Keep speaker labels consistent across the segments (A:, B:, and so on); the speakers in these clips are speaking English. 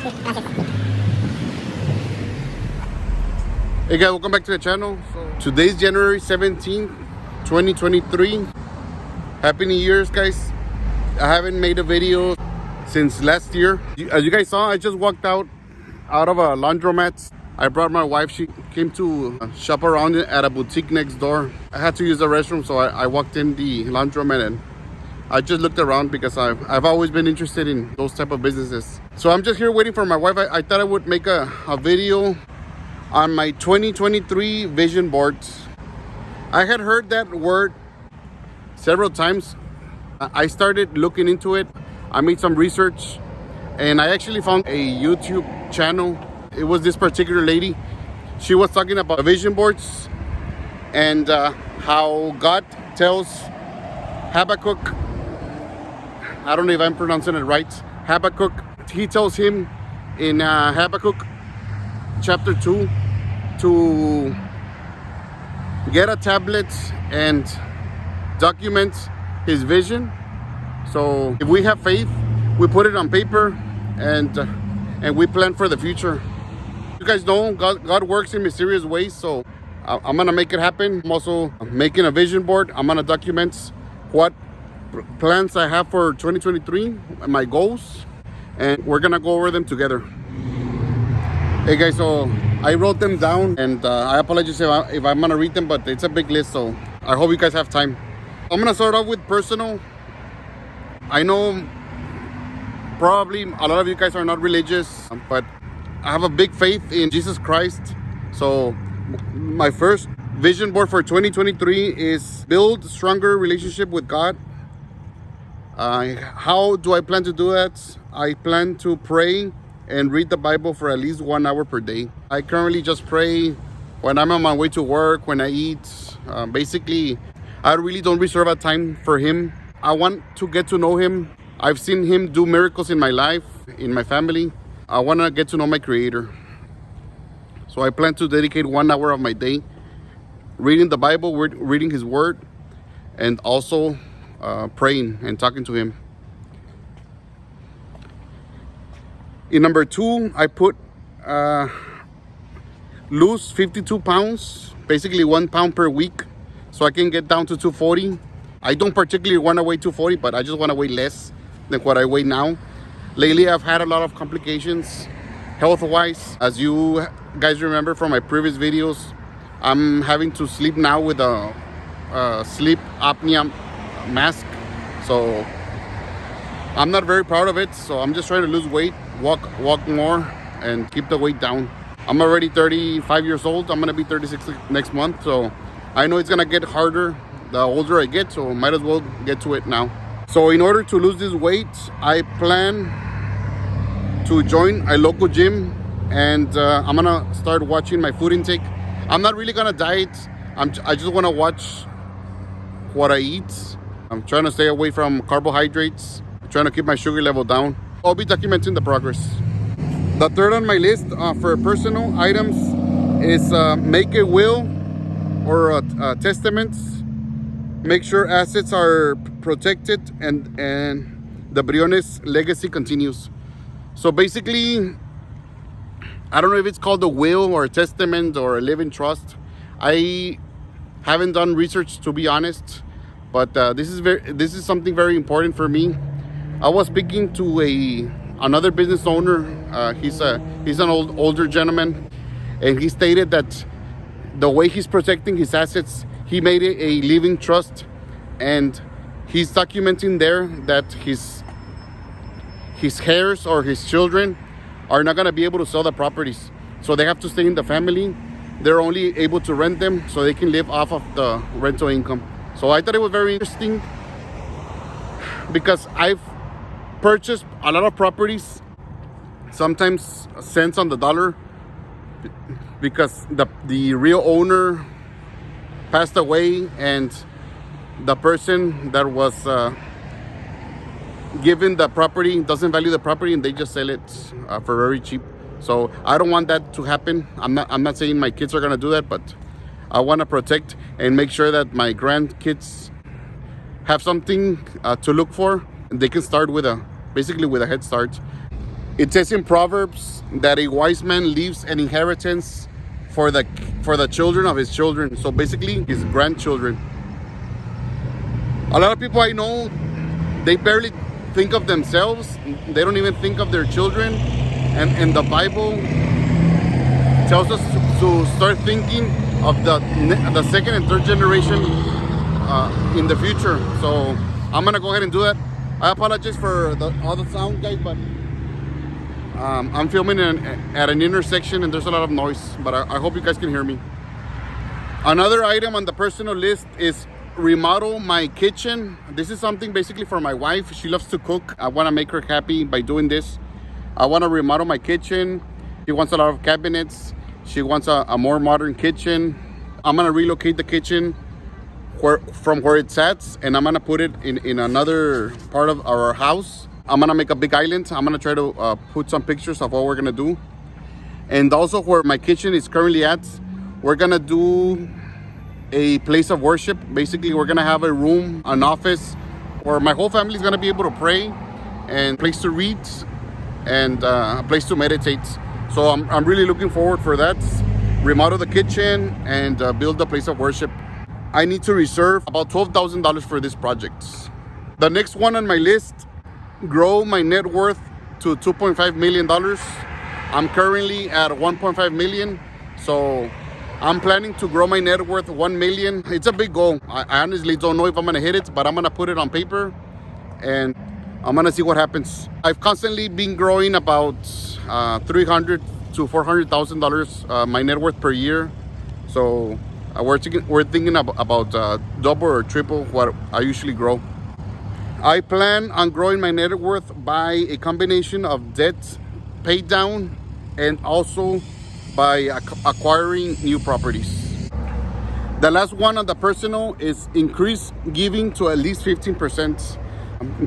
A: Hey guys, welcome back to the channel. Today's January 17th, 2023. Happy New Year's, guys. I haven't made a video since last year. As you guys saw, I just walked out of a laundromat. I brought my wife. She came to shop around at a boutique next door. I had to use the restroom, so I walked in the laundromat and I just looked around because I've always been interested in those type of businesses. So I'm just here waiting for my wife. I thought I would make a video on my 2023 vision board. I had heard that word several times. I started looking into it. I made some research and I actually found a YouTube channel. It was this particular lady. She was talking about vision boards and how God tells Habakkuk, I don't know if I'm pronouncing it right, Habakkuk, he tells him in Habakkuk chapter 2 to get a tablet and document his vision. So if we have faith, we put it on paper and we plan for the future. You guys know God works in mysterious ways, so I'm gonna make it happen. I'm also making a vision board. I'm gonna document what plans I have for 2023, my goals, and we're gonna go over them together. Hey guys, so I wrote them down and I apologize if I'm gonna read them, but it's a big list, so I hope you guys have time. I'm gonna start off with personal. I know probably a lot of you guys are not religious, but I have a big faith in Jesus Christ. So my first vision board for 2023 is build stronger relationship with God. How do I plan to do that? I plan to pray and read the Bible for at least 1 hour per day. I currently just pray when I'm on my way to work, when I eat. Basically, I really don't reserve a time for him. I want to get to know him. I've seen him do miracles in my life, in my family. I want to get to know my Creator. So I plan to dedicate 1 hour of my day reading the Bible, reading His Word, and also praying and talking to Him. In number 2, I put lose 52 pounds, basically 1 pound per week, so I can get down to 240. I don't particularly want to weigh 240, but I just want to weigh less than what I weigh now. Lately, I've had a lot of complications health-wise. As you guys remember from my previous videos, I'm having to sleep now with a sleep apnea mask. So I'm not very proud of it. So I'm just trying to lose weight, walk more, and keep the weight down. I'm already 35 years old. I'm gonna be 36 next month. So I know it's gonna get harder the older I get. So might as well get to it now. So in order to lose this weight, I plan to join a local gym and I'm gonna start watching my food intake. I'm not really gonna diet. I just wanna watch what I eat. I'm trying to stay away from carbohydrates, trying to keep my sugar level down. I'll be documenting the progress. The third on my list for personal items is make a will or a testament. Make sure assets are protected and the Briones legacy continues. So basically, I don't know if it's called a will or a testament or a living trust. I haven't done research, to be honest, but this is something very important for me. I was speaking to another business owner. He's an older gentleman, and he stated that the way he's protecting his assets, he made it a living trust, and he's documenting there that his heirs or his children are not going to be able to sell the properties. So they have to stay in the family. They're only able to rent them so they can live off of the rental income. So I thought it was very interesting because I've purchased a lot of properties, sometimes cents on the dollar, because the real owner passed away and the person that was given the property doesn't value the property and they just sell it for very cheap. So I don't want that to happen. I'm not saying my kids are gonna do that, but I want to protect and make sure that my grandkids have something to look for, and they can start with basically with a head start. It says in Proverbs that a wise man leaves an inheritance for the children of his children. So basically his grandchildren. A lot of people I know, they barely think of themselves. They don't even think of their children. And the Bible tells us to start thinking of the second and third generation in the future. So I'm gonna go ahead and do that. I apologize for all the sound, guys, but I'm filming at an intersection and there's a lot of noise, but I hope you guys can hear me. Another item on the personal list is remodel my kitchen. This is something basically for my wife. She loves to cook. I want to make her happy by doing this. I want to remodel my kitchen. She wants a lot of cabinets. She wants a more modern kitchen. I'm going to relocate the kitchen from where it's at, and I'm going to put it in another part of our house. I'm going to make a big island. I'm going to try to put some pictures of what we're going to do. And also where my kitchen is currently at, we're going to do a place of worship. Basically, we're gonna have a room, an office, where my whole family is gonna be able to pray, and a place to read, and a place to meditate. So I'm really looking forward for that. Remodel the kitchen and build a place of worship. I need to reserve about $12,000 for this project. The next one on my list, grow my net worth to $2.5 million. I'm currently at 1.5 million, so I'm planning to grow my net worth 1 million. It's a big goal. I honestly don't know if I'm gonna hit it, but I'm gonna put it on paper and I'm gonna see what happens. I've constantly been growing about $300,000 to $400,000 my net worth per year. So we're thinking about double or triple what I usually grow. I plan on growing my net worth by a combination of debt pay down and also by acquiring new properties. The last one on the personal is increase giving to at least 15%.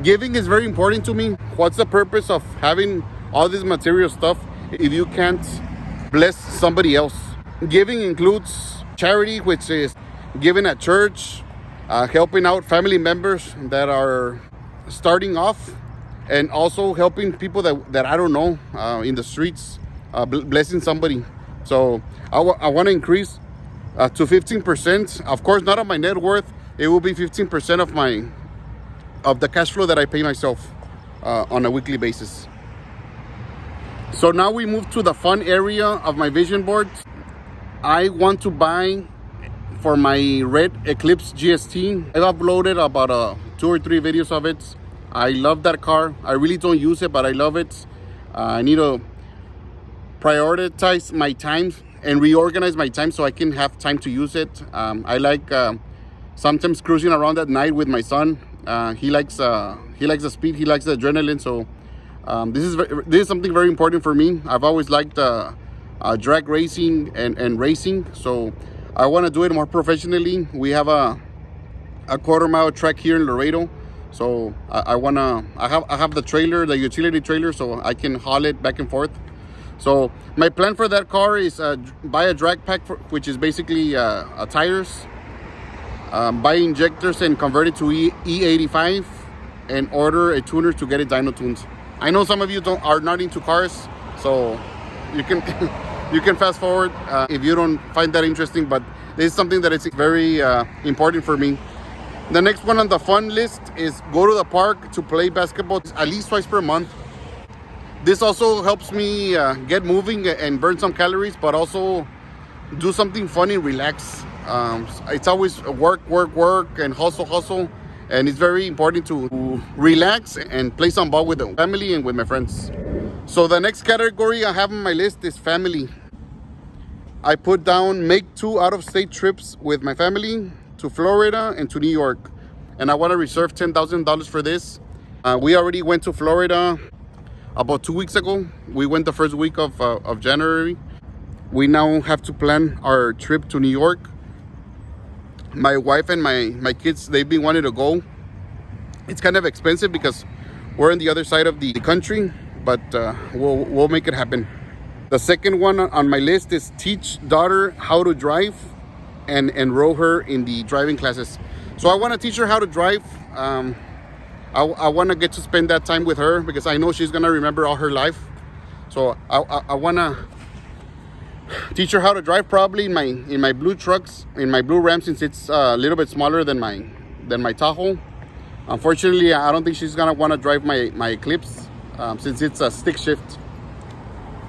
A: Giving is very important to me. What's the purpose of having all this material stuff if you can't bless somebody else? Giving includes charity, which is giving at church, helping out family members that are starting off, and also helping people that I don't know in the streets, blessing somebody. So I want to increase to 15%. Of course, not on my net worth. It will be 15% of the cash flow that I pay myself on a weekly basis. So now we move to the fun area of my vision board. I want to buy for my red Eclipse GST. I've uploaded about 2 or 3 videos of it. I love that car. I really don't use it, but I love it. I need to prioritize my time and reorganize my time so I can have time to use it. I like sometimes cruising around at night with my son. He likes the speed, he likes the adrenaline. So this is something very important for me. I've always liked drag racing and racing, so I want to do it more professionally. We have a quarter-mile track here in Laredo, so I have the trailer, the utility trailer, so I can haul it back and forth. So my plan for that car is buy a drag pack, which is basically tires, buy injectors and convert it to E85, and order a tuner to get it dyno tuned. I know some of you are not into cars, so you can you can fast forward if you don't find that interesting, but this is something that is very important for me. The next one on the fun list is go to the park to play basketball at least twice per month. This also helps me get moving and burn some calories, but also do something fun and relax. It's always work, and hustle. And it's very important to relax and play some ball with the family and with my friends. So the next category I have on my list is family. I put down make 2 out-of-state trips with my family to Florida and to New York. And I want to reserve $10,000 for this. We already went to Florida about 2 weeks ago. We went the first week of January. We now have to plan our trip to New York. My wife and my kids, they've been wanting to go. It's kind of expensive because we're on the other side of the country, but we'll make it happen. The second one on my list is teach daughter how to drive and enroll her in the driving classes. So I want to teach her how to drive. I want to get to spend that time with her because I know she's going to remember all her life. So I wanna teach her how to drive, probably in my blue trucks, in my blue Ram, since it's a little bit smaller than my Tahoe. Unfortunately, I don't think she's gonna want to drive my Eclipse, since it's a stick shift.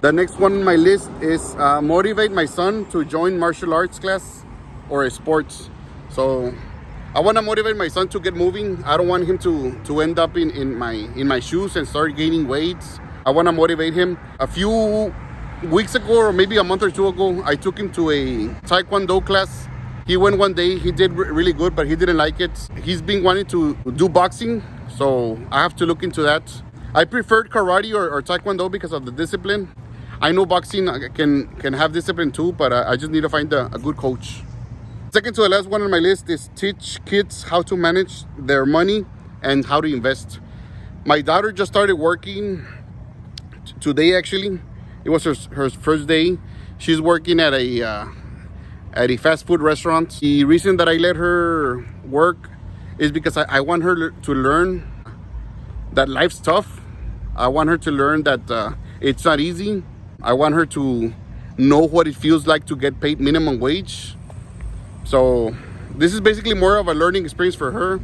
A: The next one on my list is motivate my son to join martial arts class or a sports. So I want to motivate my son to get moving. I don't want him to end up in my shoes and start gaining weight. I want to motivate him. A few weeks ago, or maybe a month or two ago, I took him to a Taekwondo class. He went one day, he did really good, but he didn't like it. He's been wanting to do boxing, so I have to look into that. I preferred karate or Taekwondo because of the discipline. I know boxing can have discipline too, but I just need to find a good coach. Second to the last one on my list is teach kids how to manage their money and how to invest. My daughter just started working today, actually. It was her first day. She's working at a fast food restaurant. The reason that I let her work is because I want her to learn that life's tough. I want her to learn that it's not easy. I want her to know what it feels like to get paid minimum wage. So this is basically more of a learning experience for her.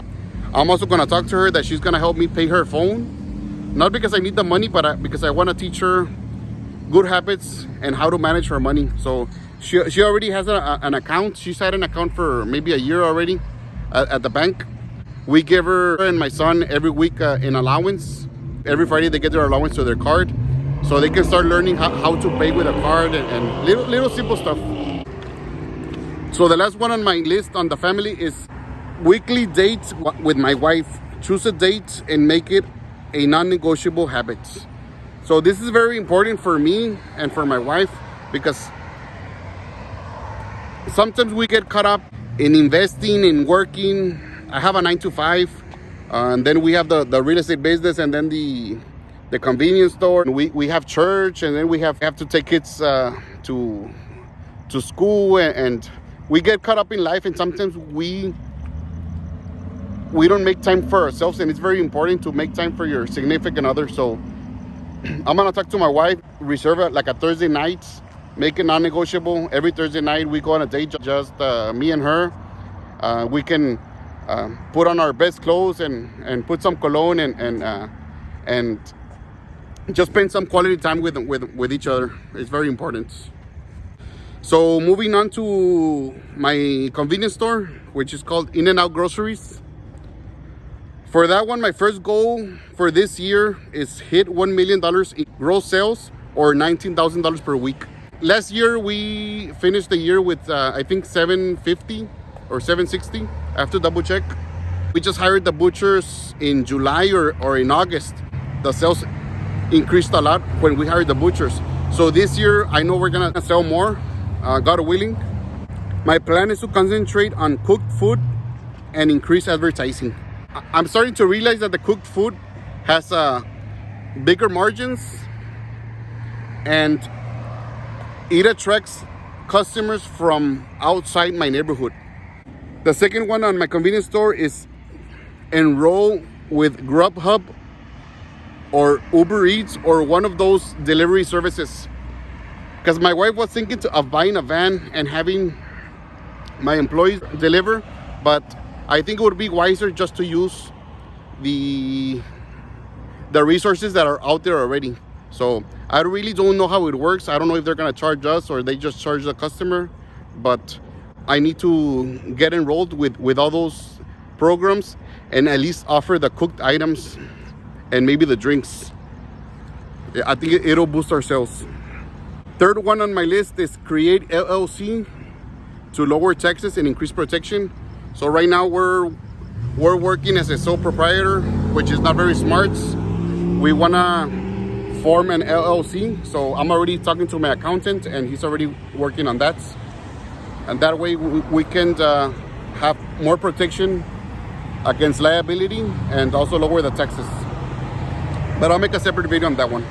A: I'm also going to talk to her that she's going to help me pay her phone. Not because I need the money, but because I want to teach her good habits and how to manage her money. So she already has an account. She's had an account for maybe a year already at the bank. We give her and my son every week an allowance. Every Friday they get their allowance to their card, so they can start learning how to pay with a card and little simple stuff. So the last one on my list on the family is weekly dates with my wife. Choose a date and make it a non-negotiable habit. So this is very important for me and for my wife, because sometimes we get caught up in investing and working. I have a 9 to 5, and then we have the real estate business, and then the convenience store. We have church, and then we have to take kids to school, and we get caught up in life, and sometimes we don't make time for ourselves, and it's very important to make time for your significant other. So I'm gonna talk to my wife, reserve it like a Thursday night, make it non-negotiable. Every Thursday night we go on a date, just me and her. We can put on our best clothes and put some cologne and just spend some quality time with each other. It's very important. So moving on to my convenience store, which is called In-N-Out Groceries. For that one, my first goal for this year is hit $1 million in gross sales, or $19,000 per week. Last year, we finished the year with, I think, 750 or 760. I have to double check. We just hired the butchers in July or in August. The sales increased a lot when we hired the butchers. So this year, I know we're gonna sell more, God willing. My plan is to concentrate on cooked food and increase advertising. I'm starting to realize that the cooked food has bigger margins, and it attracts customers from outside my neighborhood. The second one on my convenience store is enroll with Grubhub or Uber Eats or one of those delivery services. Because my wife was thinking of buying a van and having my employees deliver, but I think it would be wiser just to use the resources that are out there already. So I really don't know how it works. I don't know if they're gonna charge us or they just charge the customer, but I need to get enrolled with all those programs and at least offer the cooked items and maybe the drinks. I think it'll boost our sales. Third one on my list is create LLC to lower taxes and increase protection. So right now we're working as a sole proprietor, which is not very smart. We wanna form an LLC. So I'm already talking to my accountant and he's already working on that. And that way we can have more protection against liability and also lower the taxes. But I'll make a separate video on that one.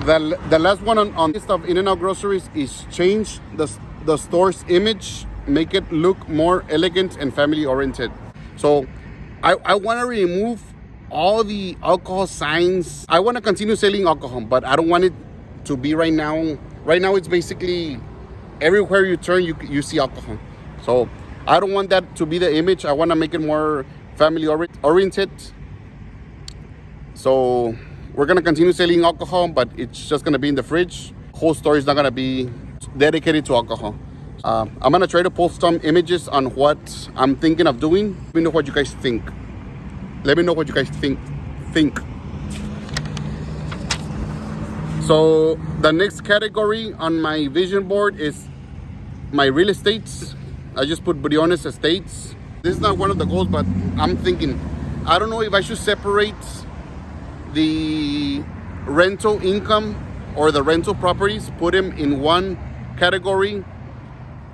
A: The last one on list of In-N-Out Groceries is change the store's image, make it look more elegant and family oriented. So I want to remove all the alcohol signs. I want to continue selling alcohol, but I don't want it to be right now. Right now, it's basically everywhere you turn, you see alcohol. So I don't want that to be the image. I want to make it more family oriented. So we're going to continue selling alcohol, but it's just going to be in the fridge. Whole store is not going to be dedicated to alcohol. I'm going to try to post some images on what I'm thinking of doing. Let me know what you guys think. Let me know what you guys think. So the next category on my vision board is my real estates. I just put Briones Estates. This is not one of the goals, but I'm thinking, I don't know if I should separate the rental income or the rental properties, put them in one category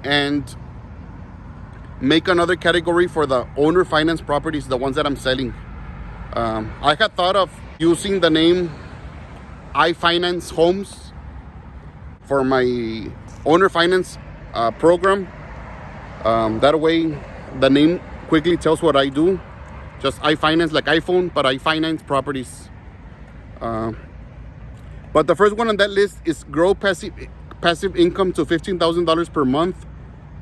A: and make another category for the owner finance properties, the ones that I'm selling. I had thought of using the name I Finance Homes for my owner finance program. That way the name quickly tells what I do. Just I finance like iPhone, but I finance properties. But the first one on that list is grow passive income to $15,000 per month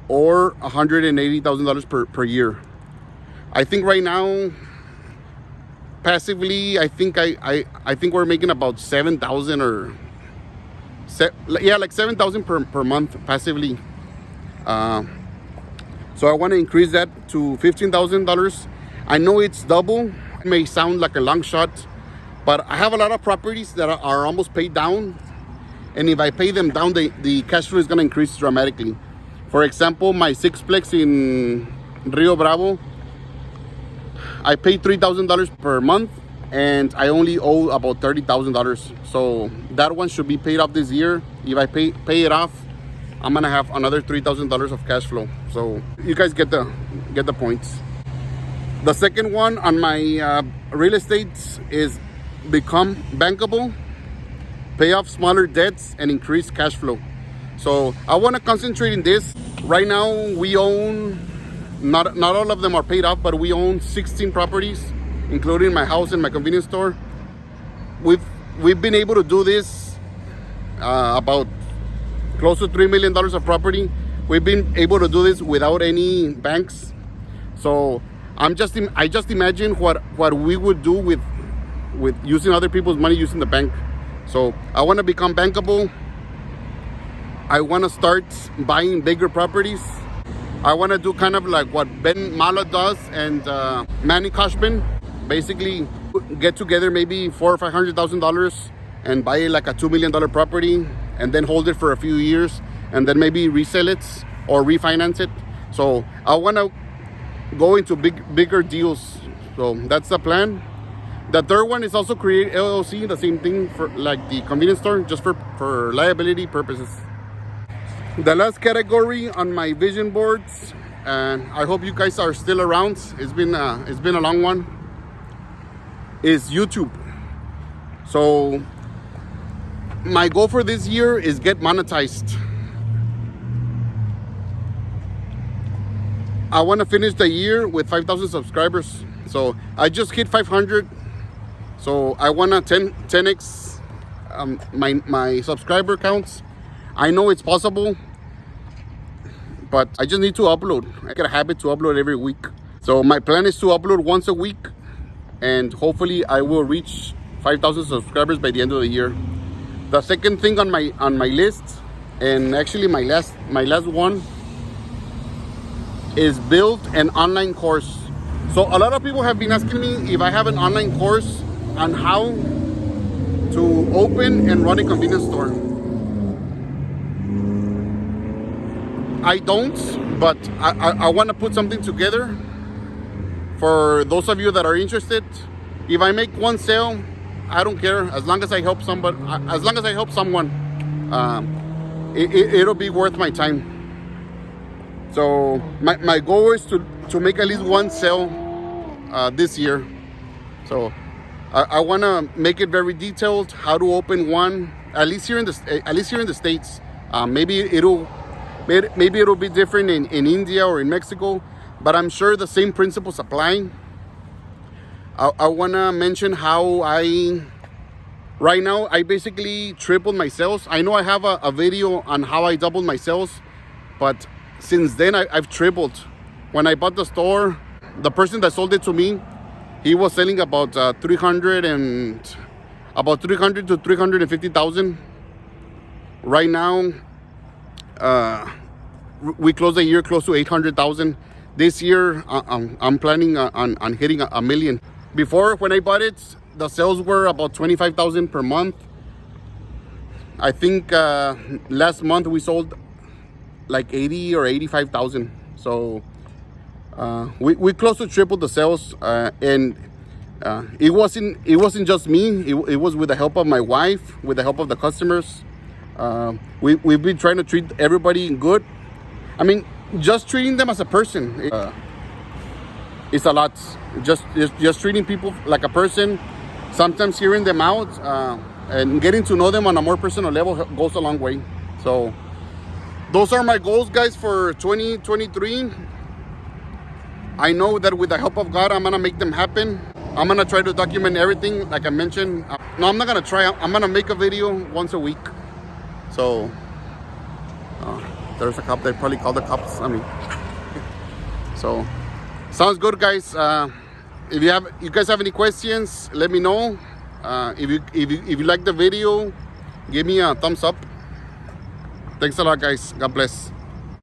A: or $180,000 per year. I think right now, passively, I think we're making about 7,000 or like 7,000 per month passively. So I want to increase that to $15,000. I know it's double. It may sound like a long shot, but I have a lot of properties that are almost paid down. And if I pay them down, the cash flow is going to increase dramatically. For example, my sixplex in Rio Bravo, I pay $3,000 per month and I only owe about $30,000. So that one should be paid off this year. If I pay it off, I'm gonna have another $3,000 of cash flow. So you guys get the points. The second one on my real estate is become bankable, pay off smaller debts, and increase cash flow. So I want to concentrate in this. Right now we own, not all of them are paid off, but we own 16 properties, including my house and my convenience store. We've been able to do this about close to $3 million of property. We've been able to do this without any banks. So I just imagine what we would do with using other people's money, using the bank. So I want to become bankable. I want to start buying bigger properties. I want to do kind of like what Ben Mala does and Manny Koshman. Basically get together maybe $400,000 or $500,000 and buy like a $2 million property and then hold it for a few years and then maybe resell it or refinance it. So I want to go into bigger deals. So that's the plan. The third one is also create LLC, the same thing for like the convenience store, just for liability purposes. The last category on my vision boards, and I hope you guys are still around. It's been a long one. Is YouTube. So my goal for this year is get monetized. I want to finish the year with 5,000 subscribers. So I just hit 500. So I want to 10x my subscriber counts. I know it's possible, but I just need to upload. I get a habit to upload every week. So my plan is to upload once a week, and hopefully I will reach 5,000 subscribers by the end of the year. The second thing on my list, and actually my last one, is build an online course. So a lot of people have been asking me if I have an online course on how to open and run a convenience store. I don't, but I want to put something together for those of you that are interested. If I make one sale, I don't care, as long as I help somebody, as long as I help someone, it'll be worth my time. So my goal is to make at least one sale this year. So I want to make it very detailed how to open one, at least here in the States. Maybe it'll be different in India or in Mexico, but I'm sure the same principles apply. I want to mention how I Right now, I basically tripled my sales. I know I have a video on how I doubled my sales, but since then I've tripled. When I bought the store, the person that sold it to me, he was selling about 300 to 350,000. Right now, we closed the year close to 800,000. This year, I'm planning on hitting a million. Before, when I bought it, the sales were about 25,000 per month. I think last month we sold like 80 or 85,000. So we close to triple the sales, and it wasn't just me. It was with the help of my wife, with the help of the customers. We've been trying to treat everybody good. I mean, just treating them as a person, it's a lot. Just treating people like a person. Sometimes hearing them out and getting to know them on a more personal level goes a long way. So those are my goals, guys, for 2023. I know that with the help of God, I'm gonna make them happen. I'm gonna try to document everything, like I mentioned. No, I'm not gonna try. I'm gonna make a video once a week. So there's a cop. They probably call the cops. I mean, so sounds good, guys. If you guys have any questions, let me know. If you like the video, give me a thumbs up. Thanks a lot, guys. God bless.